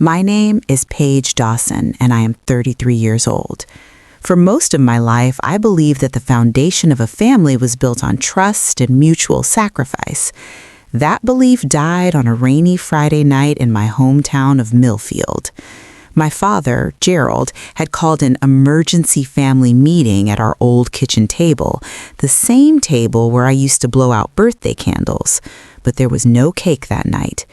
My name is Paige Dawson, and I am 33 years old. For most of my life, I believed that the foundation of a family was built on trust and mutual sacrifice. That belief died on a rainy Friday night in my hometown of Millfield. My father, Gerald, had called an emergency family meeting at our old kitchen table, the same table where I used to blow out birthday candles, but there was no cake that night.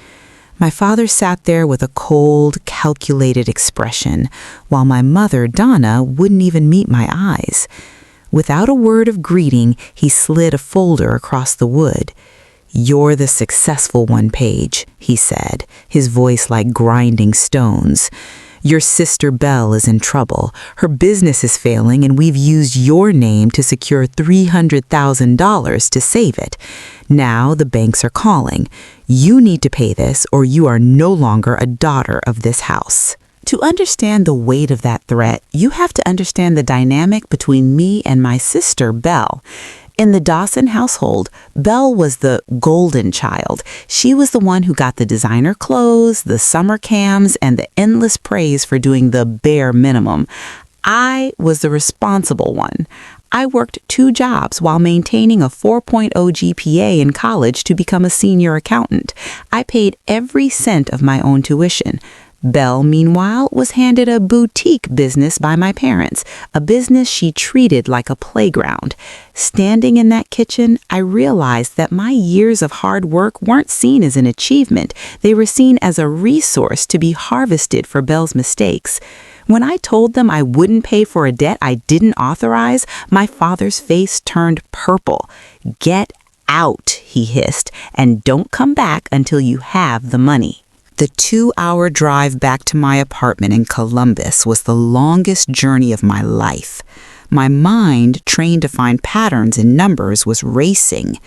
My father sat there with a cold, calculated expression, while my mother, Donna, wouldn't even meet my eyes. Without a word of greeting, he slid a folder across the wood. "You're the successful one, Paige," he said, his voice like grinding stones. "Your sister Belle is in trouble. Her business is failing, and we've used your name to secure $300,000 to save it. Now the banks are calling. You need to pay this, or you are no longer a daughter of this house." To understand the weight of that threat, you have to understand the dynamic between me and my sister, Belle. In the Dawson household, Belle was the golden child. She was the one who got the designer clothes, the summer cams, and the endless praise for doing the bare minimum. I was the responsible one. I worked 2 jobs while maintaining a 4.0 GPA in college to become a senior accountant. I paid every cent of my own tuition. Belle, meanwhile, was handed a boutique business by my parents, a business she treated like a playground. Standing in that kitchen, I realized that my years of hard work weren't seen as an achievement. They were seen as a resource to be harvested for Belle's mistakes. When I told them I wouldn't pay for a debt I didn't authorize, my father's face turned purple. "Get out," he hissed, "and don't come back until you have the money." The 2-hour drive back to my apartment in Columbus was the longest journey of my life. My mind, trained to find patterns in numbers, was racing.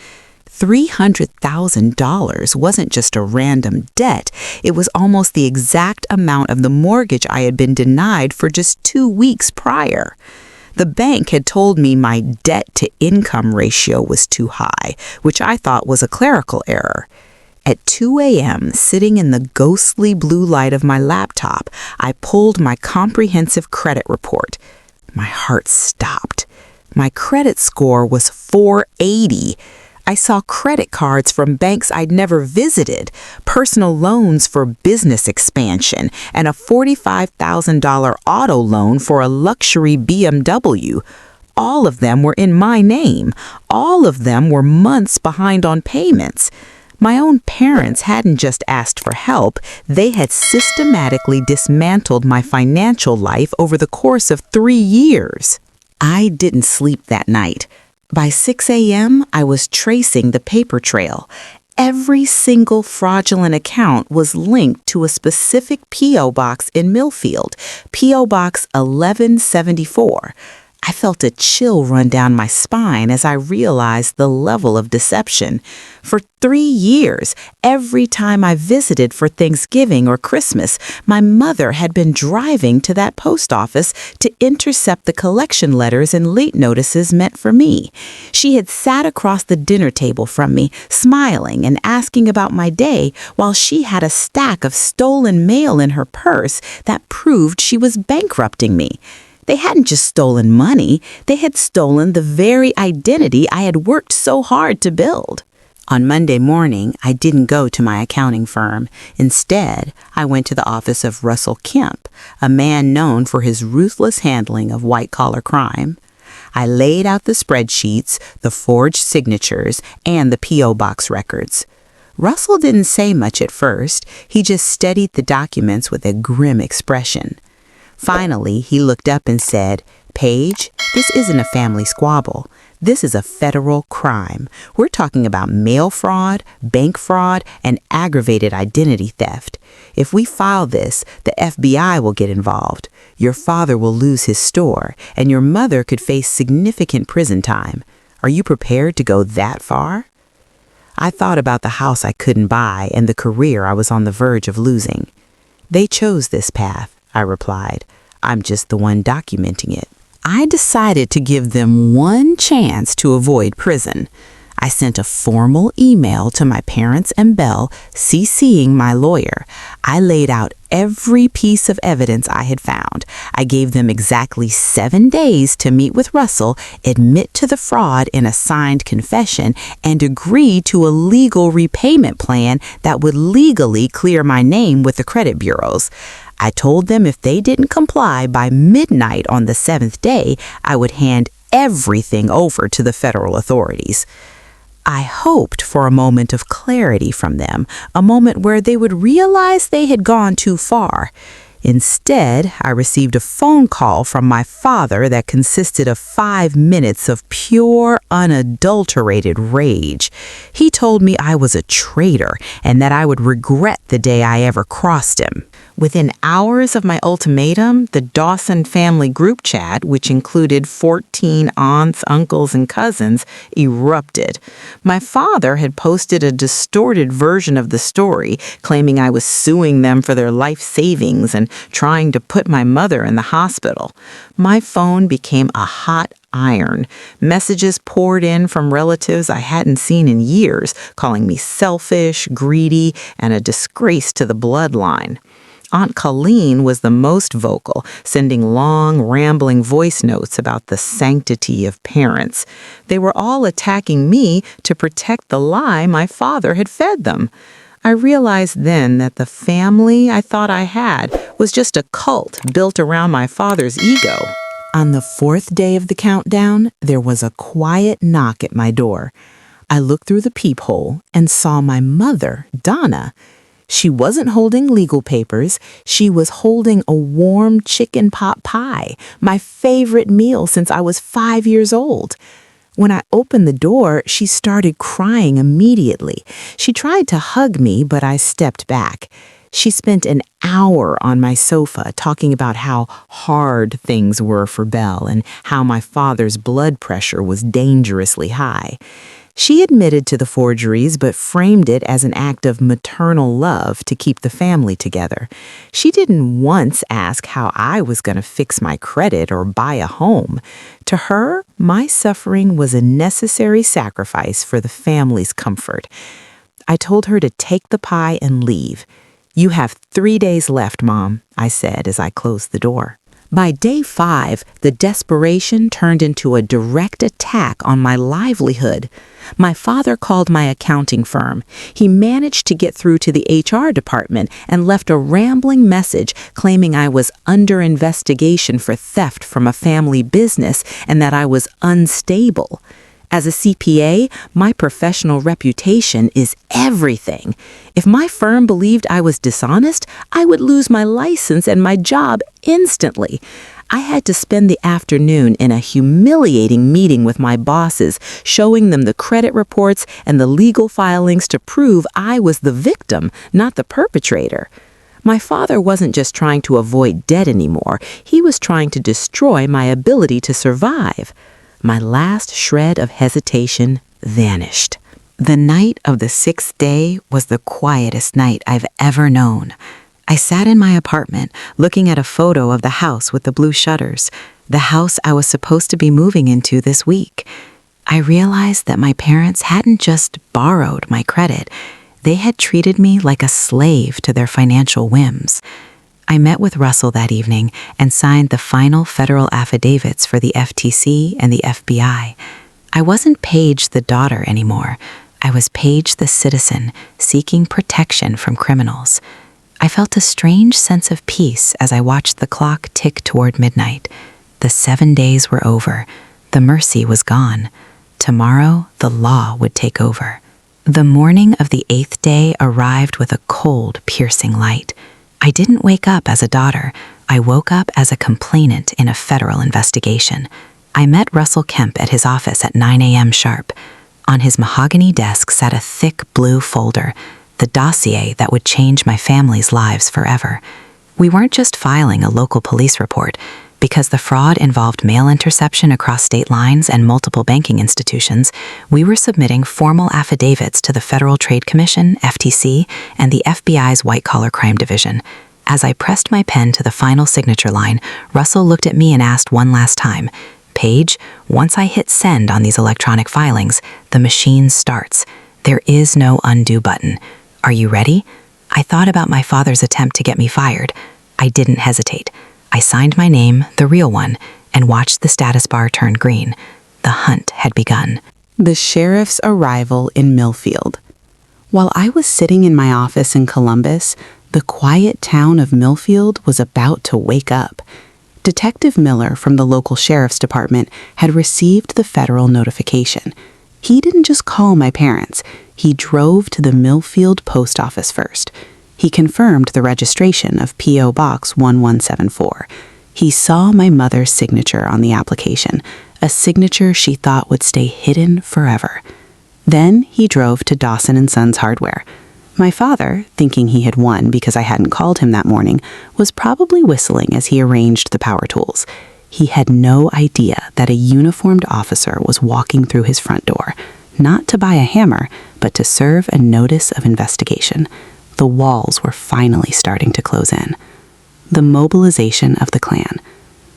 $300,000 wasn't just a random debt. It was almost the exact amount of the mortgage I had been denied for just 2 weeks prior. The bank had told me my debt-to-income ratio was too high, which I thought was a clerical error. At 2 a.m., sitting in the ghostly blue light of my laptop, I pulled my comprehensive credit report. My heart stopped. My credit score was 480. I saw credit cards from banks I'd never visited, personal loans for business expansion, and a $45,000 auto loan for a luxury BMW. All of them were in my name. All of them were months behind on payments. My own parents hadn't just asked for help, they had systematically dismantled my financial life over the course of 3 years. I didn't sleep that night. By 6 a.m., I was tracing the paper trail. Every single fraudulent account was linked to a specific P.O. box in Millfield, P.O. Box 1174. I felt a chill run down my spine as I realized the level of deception. For 3 years, every time I visited for Thanksgiving or Christmas, my mother had been driving to that post office to intercept the collection letters and late notices meant for me. She had sat across the dinner table from me, smiling and asking about my day, while she had a stack of stolen mail in her purse that proved she was bankrupting me. They hadn't just stolen money, they had stolen the very identity I had worked so hard to build. On Monday morning, I didn't go to my accounting firm. Instead, I went to the office of Russell Kemp, a man known for his ruthless handling of white-collar crime. I laid out the spreadsheets, the forged signatures, and the P.O. Box records. Russell didn't say much at first. He just studied the documents with a grim expression. Finally, he looked up and said, "Paige, this isn't a family squabble. This is a federal crime. We're talking about mail fraud, bank fraud, and aggravated identity theft. If we file this, the FBI will get involved. Your father will lose his store, and your mother could face significant prison time. Are you prepared to go that far?" I thought about the house I couldn't buy and the career I was on the verge of losing. "They chose this path," I replied. "I'm just the one documenting it." I decided to give them one chance to avoid prison. I sent a formal email to my parents and Belle, CCing my lawyer. I laid out every piece of evidence I had found. I gave them exactly 7 days to meet with Russell, admit to the fraud in a signed confession, and agree to a legal repayment plan that would legally clear my name with the credit bureaus. I told them if they didn't comply by midnight on the 7th day, I would hand everything over to the federal authorities. I hoped for a moment of clarity from them, a moment where they would realize they had gone too far. Instead, I received a phone call from my father that consisted of 5 minutes of pure, unadulterated rage. He told me I was a traitor and that I would regret the day I ever crossed him. Within hours of my ultimatum, the Dawson family group chat, which included 14 aunts, uncles, and cousins, erupted. My father had posted a distorted version of the story, claiming I was suing them for their life savings and trying to put my mother in the hospital. My phone became a hot iron. Messages poured in from relatives I hadn't seen in years, calling me selfish, greedy, and a disgrace to the bloodline. Aunt Colleen was the most vocal, sending long, rambling voice notes about the sanctity of parents. They were all attacking me to protect the lie my father had fed them. I realized then that the family I thought I had was just a cult built around my father's ego. On the 4th day of the countdown, there was a quiet knock at my door. I looked through the peephole and saw my mother, Donna. She wasn't holding legal papers. She was holding a warm chicken pot pie, my favorite meal since I was 5 years old. When I opened the door, she started crying immediately. She tried to hug me, but I stepped back. She spent an hour on my sofa talking about how hard things were for Belle and how my father's blood pressure was dangerously high. She admitted to the forgeries, but framed it as an act of maternal love to keep the family together. She didn't once ask how I was going to fix my credit or buy a home. To her, my suffering was a necessary sacrifice for the family's comfort. I told her to take the pie and leave. "You have 3 days left, Mom," I said as I closed the door. By day 5, the desperation turned into a direct attack on my livelihood. My father called my accounting firm. He managed to get through to the HR department and left a rambling message claiming I was under investigation for theft from a family business and that I was unstable. As a CPA, my professional reputation is everything. If my firm believed I was dishonest, I would lose my license and my job instantly. I had to spend the afternoon in a humiliating meeting with my bosses, showing them the credit reports and the legal filings to prove I was the victim, not the perpetrator. My father wasn't just trying to avoid debt anymore. He was trying to destroy my ability to survive. My last shred of hesitation vanished. The night of the 6th day was the quietest night I've ever known. I sat in my apartment, looking at a photo of the house with the blue shutters, the house I was supposed to be moving into this week. I realized that my parents hadn't just borrowed my credit. They had treated me like a slave to their financial whims. I met with Russell that evening and signed the final federal affidavits for the FTC and the FBI. I wasn't Paige the daughter anymore. I was Paige the citizen, seeking protection from criminals. I felt a strange sense of peace as I watched the clock tick toward midnight. The 7 days were over. The mercy was gone. Tomorrow, the law would take over. The morning of the 8th day arrived with a cold, piercing light. I didn't wake up as a daughter. I woke up as a complainant in a federal investigation. I met Russell Kemp at his office at 9 a.m. sharp. On his mahogany desk sat a thick blue folder, the dossier that would change my family's lives forever. We weren't just filing a local police report. Because the fraud involved mail interception across state lines and multiple banking institutions, we were submitting formal affidavits to the Federal Trade Commission, FTC, and the FBI's White-Collar Crime Division. As I pressed my pen to the final signature line, Russell looked at me and asked one last time, Paige, once I hit send on these electronic filings, the machine starts. There is no undo button. Are you ready? I thought about my father's attempt to get me fired. I didn't hesitate. I signed my name, the real one, and watched the status bar turn green. The hunt had begun. The sheriff's arrival in Millfield. While I was sitting in my office in Columbus, the quiet town of Millfield was about to wake up. Detective Miller from the local sheriff's department had received the federal notification. He didn't just call my parents. He drove to the Millfield post office first. He confirmed the registration of P.O. Box 1174. He saw my mother's signature on the application, a signature she thought would stay hidden forever. Then he drove to Dawson & Sons Hardware. My father, thinking he had won because I hadn't called him that morning, was probably whistling as he arranged the power tools. He had no idea that a uniformed officer was walking through his front door, not to buy a hammer, but to serve a notice of investigation. The walls were finally starting to close in. The mobilization of the clan.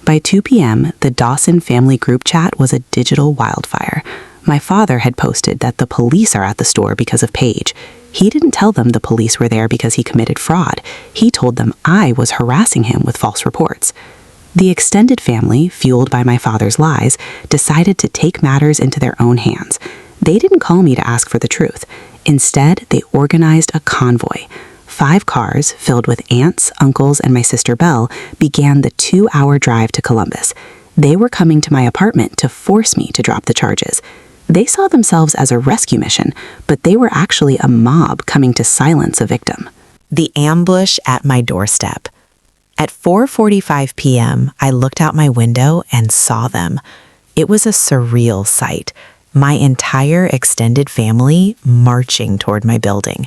By 2 p.m., the Dawson family group chat was a digital wildfire. My father had posted that the police are at the store because of Paige. He didn't tell them the police were there because he committed fraud. He told them I was harassing him with false reports. The extended family, fueled by my father's lies, decided to take matters into their own hands. They didn't call me to ask for the truth. Instead, they organized a convoy. 5 cars, filled with aunts, uncles, and my sister Belle, began the 2-hour drive to Columbus. They were coming to my apartment to force me to drop the charges. They saw themselves as a rescue mission, but they were actually a mob coming to silence a victim. The ambush at my doorstep. At 4:45 p.m., I looked out my window and saw them. It was a surreal sight. My entire extended family marching toward my building.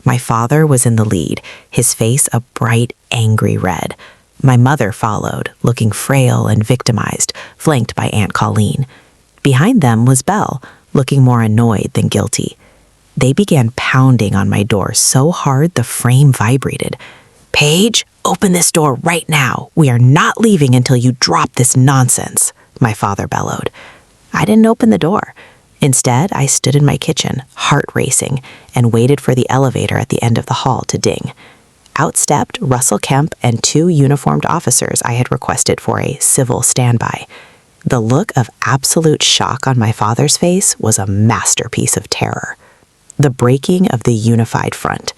My father was in the lead, his face a bright, angry red. My mother followed, looking frail and victimized, flanked by Aunt Colleen. Behind them was Belle, looking more annoyed than guilty. They began pounding on my door so hard the frame vibrated. "Paige, open this door right now. We are not leaving until you drop this nonsense," my father bellowed. I didn't open the door. Instead, I stood in my kitchen, heart racing, and waited for the elevator at the end of the hall to ding. Out stepped Russell Kemp and 2 uniformed officers I had requested for a civil standby. The look of absolute shock on my father's face was a masterpiece of terror. The breaking of the unified front.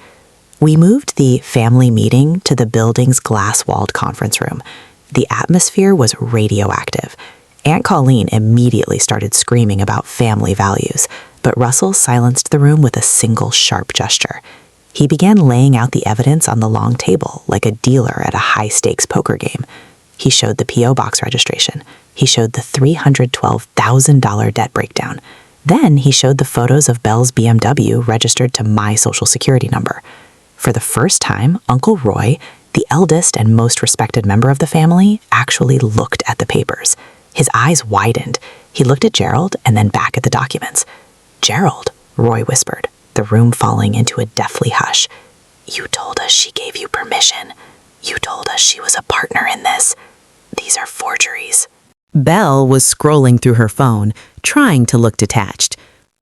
We moved the family meeting to the building's glass-walled conference room. The atmosphere was radioactive. Aunt Colleen immediately started screaming about family values, but Russell silenced the room with a single sharp gesture. He began laying out the evidence on the long table like a dealer at a high-stakes poker game. He showed the P.O. Box registration. He showed the $312,000 debt breakdown. Then he showed the photos of Belle's BMW registered to my Social Security number. For the first time, Uncle Roy, the eldest and most respected member of the family, actually looked at the papers. His eyes widened. He looked at Gerald and then back at the documents. "Gerald," Roy whispered, the room falling into a deathly hush. "You told us she gave you permission. You told us she was a partner in this. These are forgeries." Belle was scrolling through her phone, trying to look detached.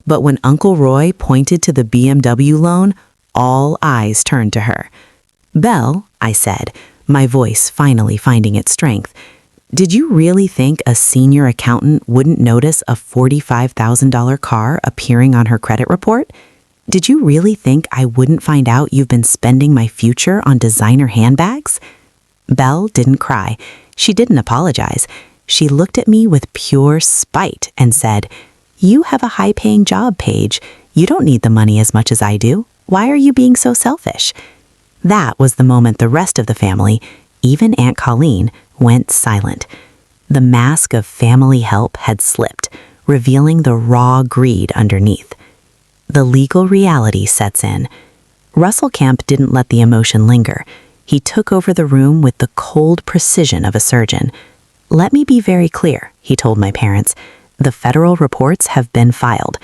But when Uncle Roy pointed to the BMW loan, all eyes turned to her. "Belle," I said, my voice finally finding its strength, "did you really think a senior accountant wouldn't notice a $45,000 car appearing on her credit report? Did you really think I wouldn't find out you've been spending my future on designer handbags?" Belle didn't cry. She didn't apologize. She looked at me with pure spite and said, "You have a high-paying job, Paige. You don't need the money as much as I do. Why are you being so selfish?" That was the moment the rest of the family, even Aunt Colleen, went silent. The mask of family help had slipped, revealing the raw greed underneath. The legal reality sets in. Russell Kemp didn't let the emotion linger. He took over the room with the cold precision of a surgeon. "Let me be very clear," he told my parents. "The federal reports have been filed.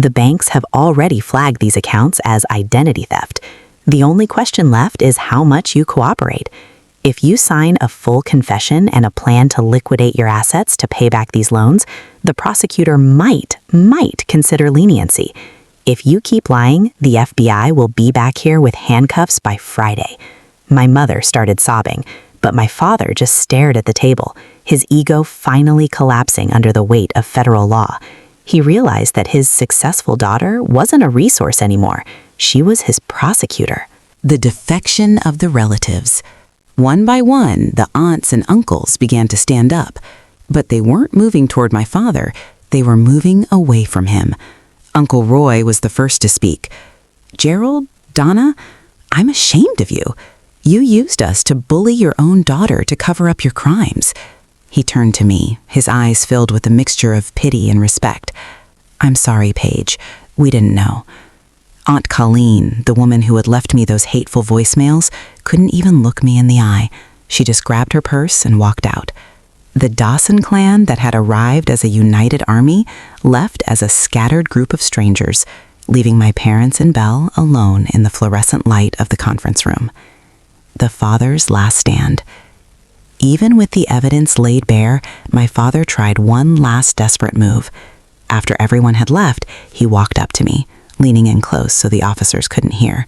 The banks have already flagged these accounts as identity theft. The only question left is how much you cooperate. If you sign a full confession and a plan to liquidate your assets to pay back these loans, the prosecutor might consider leniency. If you keep lying, the FBI will be back here with handcuffs by Friday. My mother started sobbing, but my father just stared at the table, his ego finally collapsing under the weight of federal law. He realized that his successful daughter wasn't a resource anymore. She was his prosecutor. The defection of the relatives. One by one, the aunts and uncles began to stand up, but they weren't moving toward my father. They were moving away from him. Uncle Roy was the first to speak. "Gerald, Donna, I'm ashamed of you. You used us to bully your own daughter to cover up your crimes." He turned to me, his eyes filled with a mixture of pity and respect. "I'm sorry, Paige. We didn't know." Aunt Colleen, the woman who had left me those hateful voicemails, couldn't even look me in the eye. She just grabbed her purse and walked out. The Dawson clan that had arrived as a united army left as a scattered group of strangers, leaving my parents and Belle alone in the fluorescent light of the conference room. The father's last stand. Even with the evidence laid bare, my father tried one last desperate move. After everyone had left, he walked up to me, leaning in close so the officers couldn't hear.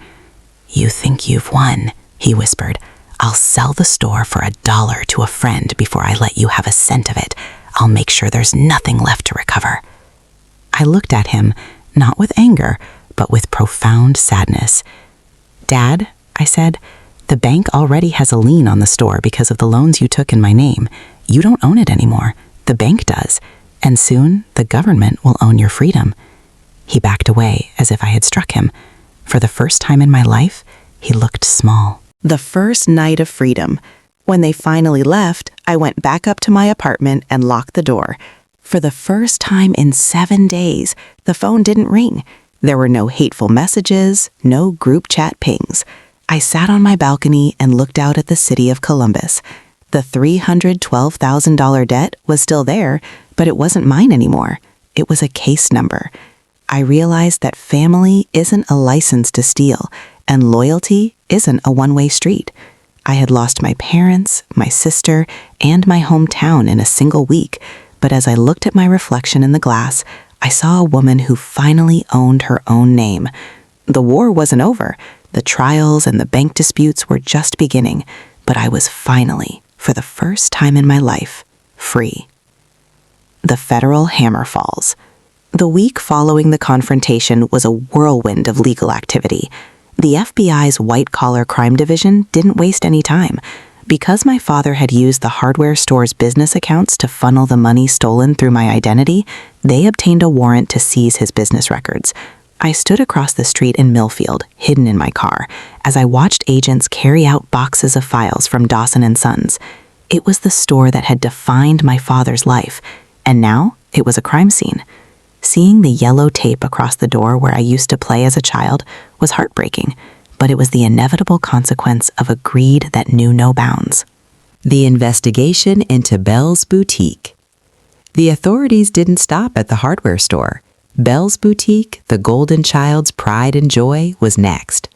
"You think you've won," he whispered. "I'll sell the store for $1 to a friend before I let you have a cent of it. I'll make sure there's nothing left to recover." I looked at him, not with anger, but with profound sadness. "Dad," I said, "the bank already has a lien on the store because of the loans you took in my name. You don't own it anymore. The bank does. And soon, the government will own your freedom." He backed away as if I had struck him. For the first time in my life, he looked small. The first night of freedom. When they finally left, I went back up to my apartment and locked the door. For the first time in 7 days, the phone didn't ring. There were no hateful messages, no group chat pings. I sat on my balcony and looked out at the city of Columbus. The $312,000 debt was still there, but it wasn't mine anymore. It was a case number. I realized that family isn't a license to steal, and loyalty isn't a one-way street. I had lost my parents, my sister, and my hometown in a single week, but as I looked at my reflection in the glass, I saw a woman who finally owned her own name. The war wasn't over. The trials and the bank disputes were just beginning, but I was finally, for the first time in my life, free. The federal hammer falls. The week following the confrontation was a whirlwind of legal activity. The FBI's white-collar crime division didn't waste any time. Because my father had used the hardware store's business accounts to funnel the money stolen through my identity, they obtained a warrant to seize his business records. I stood across the street in Millfield, hidden in my car, as I watched agents carry out boxes of files from Dawson & Sons. It was the store that had defined my father's life, and now it was a crime scene. Seeing the yellow tape across the door where I used to play as a child was heartbreaking, but it was the inevitable consequence of a greed that knew no bounds. The investigation into Belle's boutique. The authorities didn't stop at the hardware store. Belle's boutique, the golden child's pride and joy, was next.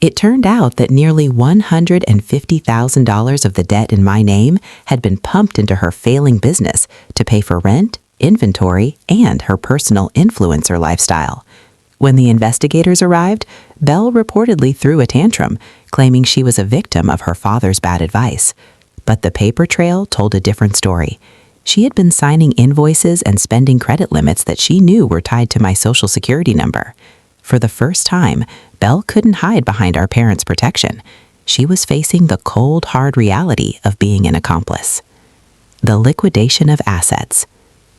It turned out that nearly $150,000 of the debt in my name had been pumped into her failing business to pay for rent, inventory, and her personal influencer lifestyle. When the investigators arrived, Belle reportedly threw a tantrum, claiming she was a victim of her father's bad advice. But the paper trail told a different story. She had been signing invoices and spending credit limits that she knew were tied to my Social Security number. For the first time, Belle couldn't hide behind our parents' protection. She was facing the cold, hard reality of being an accomplice. The liquidation of assets.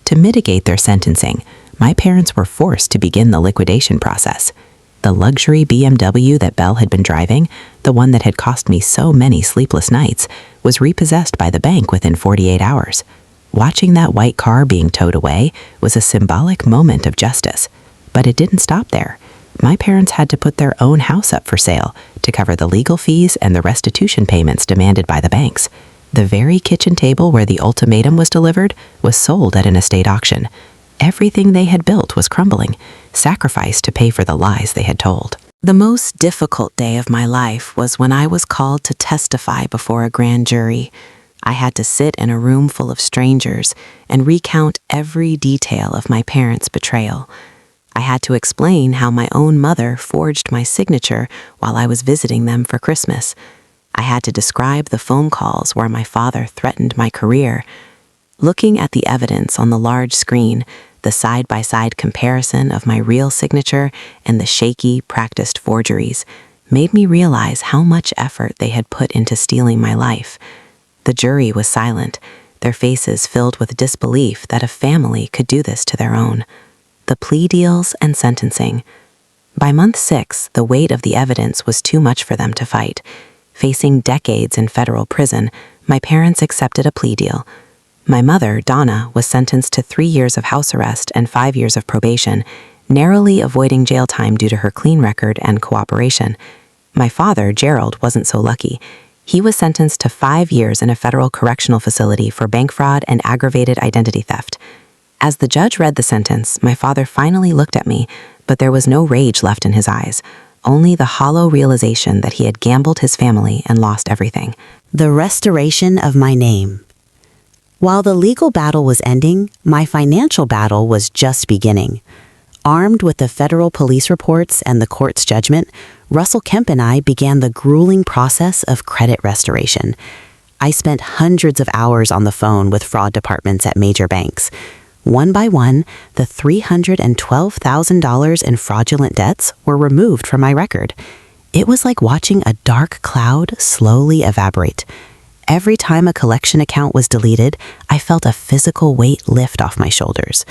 To mitigate their sentencing, my parents were forced to begin the liquidation process. The luxury BMW that Belle had been driving, the one that had cost me so many sleepless nights, was repossessed by the bank within 48 hours. Watching that white car being towed away was a symbolic moment of justice. But it didn't stop there. My parents had to put their own house up for sale to cover the legal fees and the restitution payments demanded by the banks. The very kitchen table where the ultimatum was delivered was sold at an estate auction. Everything they had built was crumbling, sacrificed to pay for the lies they had told. The most difficult day of my life was when I was called to testify before a grand jury. I had to sit in a room full of strangers and recount every detail of my parents' betrayal. I had to explain how my own mother forged my signature while I was visiting them for Christmas. I had to describe the phone calls where my father threatened my career. Looking at the evidence on the large screen, the side-by-side comparison of my real signature and the shaky, practiced forgeries made me realize how much effort they had put into stealing my life. The jury was silent, their faces filled with disbelief that a family could do this to their own. The plea deals and sentencing. By month 6, the weight of the evidence was too much for them to fight. Facing decades in federal prison, my parents accepted a plea deal. My mother, Donna, was sentenced to 3 years of house arrest and 5 years of probation, narrowly avoiding jail time due to her clean record and cooperation. My father, Gerald, wasn't so lucky. He was sentenced to 5 years in a federal correctional facility for bank fraud and aggravated identity theft. As the judge read the sentence, my father finally looked at me, but there was no rage left in his eyes, only the hollow realization that he had gambled his family and lost everything. The restoration of my name. While the legal battle was ending, my financial battle was just beginning. Armed with the federal police reports and the court's judgment, Russell Kemp and I began the grueling process of credit restoration. I spent hundreds of hours on the phone with fraud departments at major banks. One by one, the $312,000 in fraudulent debts were removed from my record. It was like watching a dark cloud slowly evaporate. Every time a collection account was deleted, I felt a physical weight lift off my shoulders.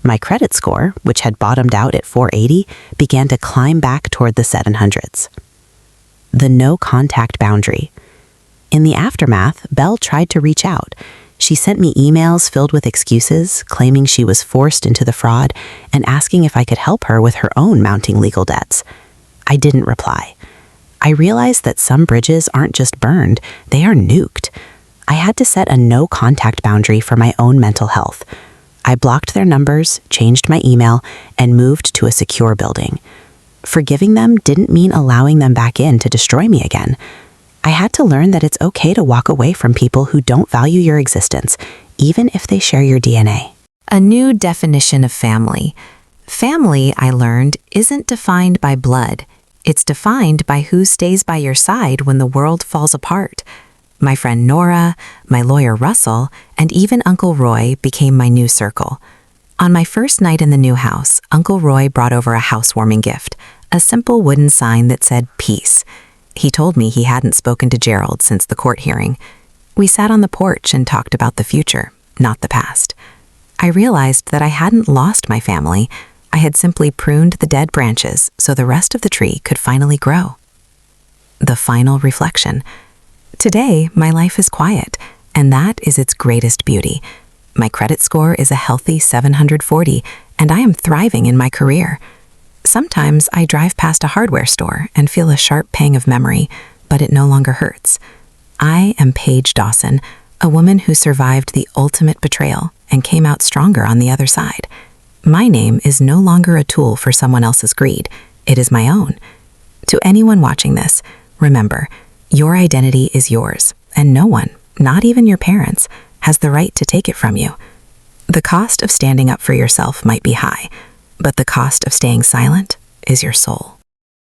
My credit score, which had bottomed out at 480, began to climb back toward the 700s. The no-contact boundary. In the aftermath, Belle tried to reach out. She sent me emails filled with excuses, claiming she was forced into the fraud, and asking if I could help her with her own mounting legal debts. I didn't reply. I realized that some bridges aren't just burned, they are nuked. I had to set a no-contact boundary for my own mental health. I blocked their numbers, changed my email, and moved to a secure building. Forgiving them didn't mean allowing them back in to destroy me again. I had to learn that it's okay to walk away from people who don't value your existence, even if they share your DNA. A new definition of family. Family, I learned, isn't defined by blood. It's defined by who stays by your side when the world falls apart. My friend Nora, my lawyer Russell, and even Uncle Roy became my new circle. On my first night in the new house, Uncle Roy brought over a housewarming gift, a simple wooden sign that said peace. He told me he hadn't spoken to Gerald since the court hearing. We sat on the porch and talked about the future, not the past. I realized that I hadn't lost my family. I had simply pruned the dead branches so the rest of the tree could finally grow. The final reflection. Today, my life is quiet, and that is its greatest beauty. My credit score is a healthy 740, and I am thriving in my career. Sometimes I drive past a hardware store and feel a sharp pang of memory, but it no longer hurts. I am Paige Dawson, a woman who survived the ultimate betrayal and came out stronger on the other side. My name is no longer a tool for someone else's greed. It is my own. To anyone watching this, remember, your identity is yours, and no one, not even your parents, has the right to take it from you. The cost of standing up for yourself might be high, but the cost of staying silent is your soul.